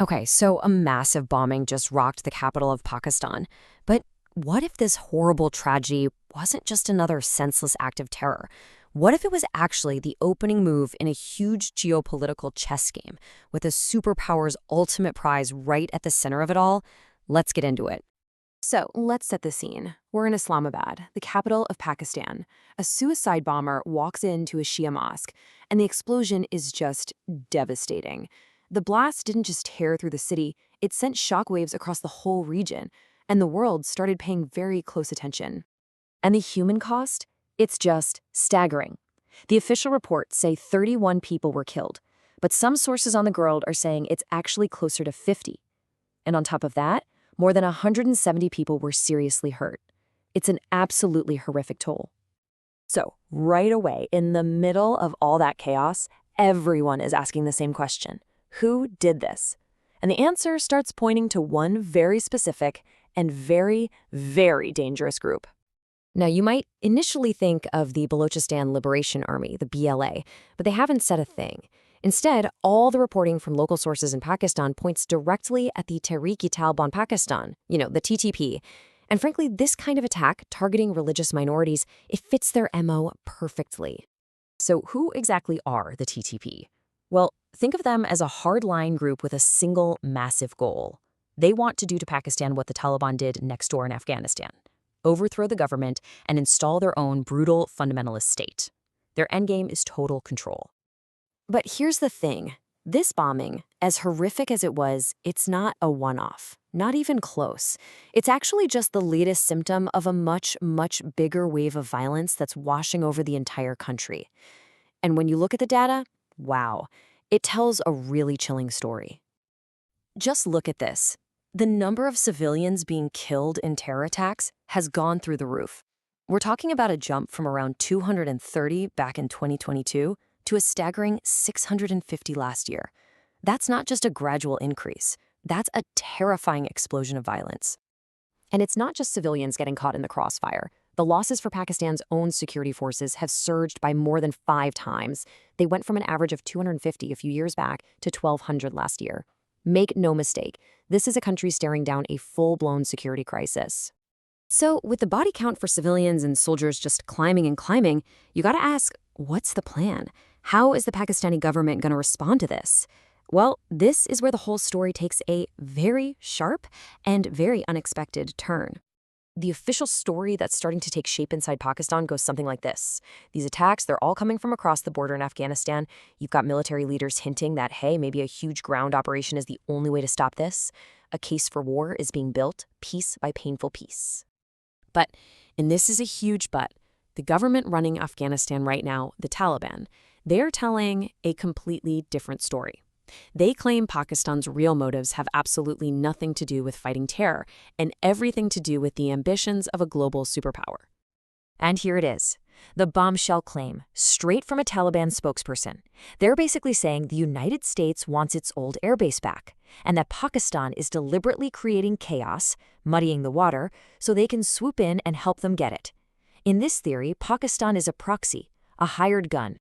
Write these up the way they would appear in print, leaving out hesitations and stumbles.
Okay, so a massive bombing just rocked the capital of Pakistan. But what if this horrible tragedy wasn't just another senseless act of terror? What if it was actually the opening move in a huge geopolitical chess game with a superpower's ultimate prize right at the center of it all? Let's get into it. So let's set the scene. We're in Islamabad, the capital of Pakistan. A suicide bomber walks into a Shia mosque, and the explosion is just devastating. The blast didn't just tear through the city, it sent shockwaves across the whole region, and the world started paying very close attention. And the human cost? It's just staggering. The official reports say 31 people were killed, but some sources on the ground are saying it's actually closer to 50. And on top of that, more than 170 people were seriously hurt. It's an absolutely horrific toll. So, right away, in the middle of all that chaos, everyone is asking the same question. Who did this? And the answer starts pointing to one very specific and very, very dangerous group. Now, you might initially think of the Balochistan Liberation Army, the BLA, but they haven't said a thing. Instead, all the reporting from local sources in Pakistan points directly at the Tehreek-e-Taliban Pakistan, the TTP. And frankly, this kind of attack targeting religious minorities, it fits their MO perfectly. So who exactly are the TTP? Well, think of them as a hardline group with a single massive goal. They want to do to Pakistan what the Taliban did next door in Afghanistan: overthrow the government and install their own brutal fundamentalist state. Their endgame is total control. But here's the thing. This bombing, as horrific as it was, it's not a one-off. Not even close. It's actually just the latest symptom of a much, much bigger wave of violence that's washing over the entire country. And when you look at the data, wow, it tells a really chilling story. Just look at this. The number of civilians being killed in terror attacks has gone through the roof. We're talking about a jump from around 230 back in 2022 to a staggering 650 last year. That's not just a gradual increase. That's a terrifying explosion of violence. And it's not just civilians getting caught in the crossfire. The losses for Pakistan's own security forces have surged by more than 5 times. They went from an average of 250 a few years back to 1,200 last year. Make no mistake, this is a country staring down a full-blown security crisis. So, with the body count for civilians and soldiers just climbing and climbing, you gotta ask, what's the plan? How is the Pakistani government gonna respond to this? Well, this is where the whole story takes a very sharp and very unexpected turn. The official story that's starting to take shape inside Pakistan goes something like this. These attacks, they're all coming from across the border in Afghanistan. You've got military leaders hinting that, hey, maybe a huge ground operation is the only way to stop this. A case for war is being built, piece by painful piece. But, and this is a huge but, the government running Afghanistan right now, the Taliban, they're telling a completely different story. They claim Pakistan's real motives have absolutely nothing to do with fighting terror and everything to do with the ambitions of a global superpower. And here it is, the bombshell claim, straight from a Taliban spokesperson. They're basically saying the United States wants its old airbase back, and that Pakistan is deliberately creating chaos, muddying the water, so they can swoop in and help them get it. In this theory, Pakistan is a proxy, a hired gun.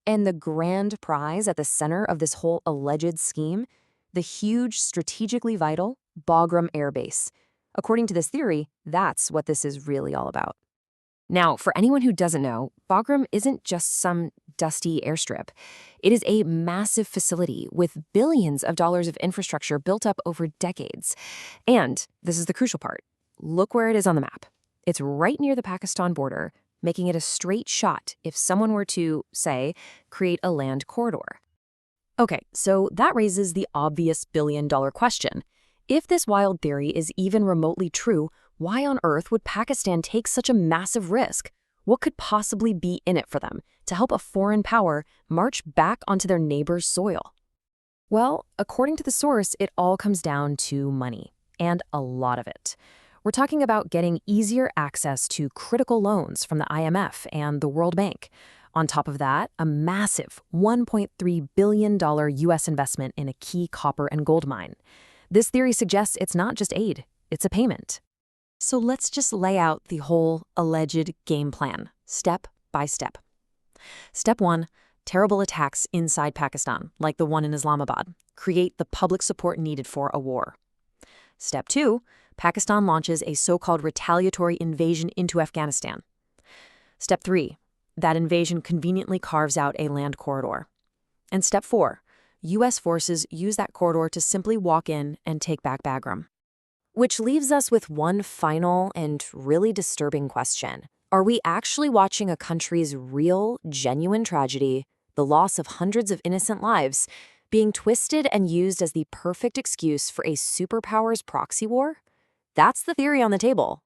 And the grand prize at the center of this whole alleged scheme? The huge, strategically vital Bagram Air Base. According to this theory, that's what this is really all about. Now, for anyone who doesn't know, Bagram isn't just some dusty airstrip. It is a massive facility with billions of dollars of infrastructure built up over decades. And this is the crucial part. Look where it is on the map. It's right near the Pakistan border, making it a straight shot if someone were to, say, create a land corridor. Okay, so that raises the obvious billion-dollar question. If this wild theory is even remotely true, why on earth would Pakistan take such a massive risk? What could possibly be in it for them to help a foreign power march back onto their neighbor's soil? Well, according to the source, it all comes down to money, and a lot of it. We're talking about getting easier access to critical loans from the IMF and the World Bank. On top of that, a massive $1.3 billion U.S. investment in a key copper and gold mine. This theory suggests it's not just aid, it's a payment. So let's just lay out the whole alleged game plan, step by step. Step 1, terrible attacks inside Pakistan, like the one in Islamabad. create the public support needed for a war. Step 2, Pakistan launches a so-called retaliatory invasion into Afghanistan. Step 3, that invasion conveniently carves out a land corridor. And Step 4, U.S. forces use that corridor to simply walk in and take back Bagram. Which leaves us with one final and really disturbing question. Are we actually watching a country's real, genuine tragedy, the loss of hundreds of innocent lives, being twisted and used as the perfect excuse for a superpower's proxy war? That's the theory on the table.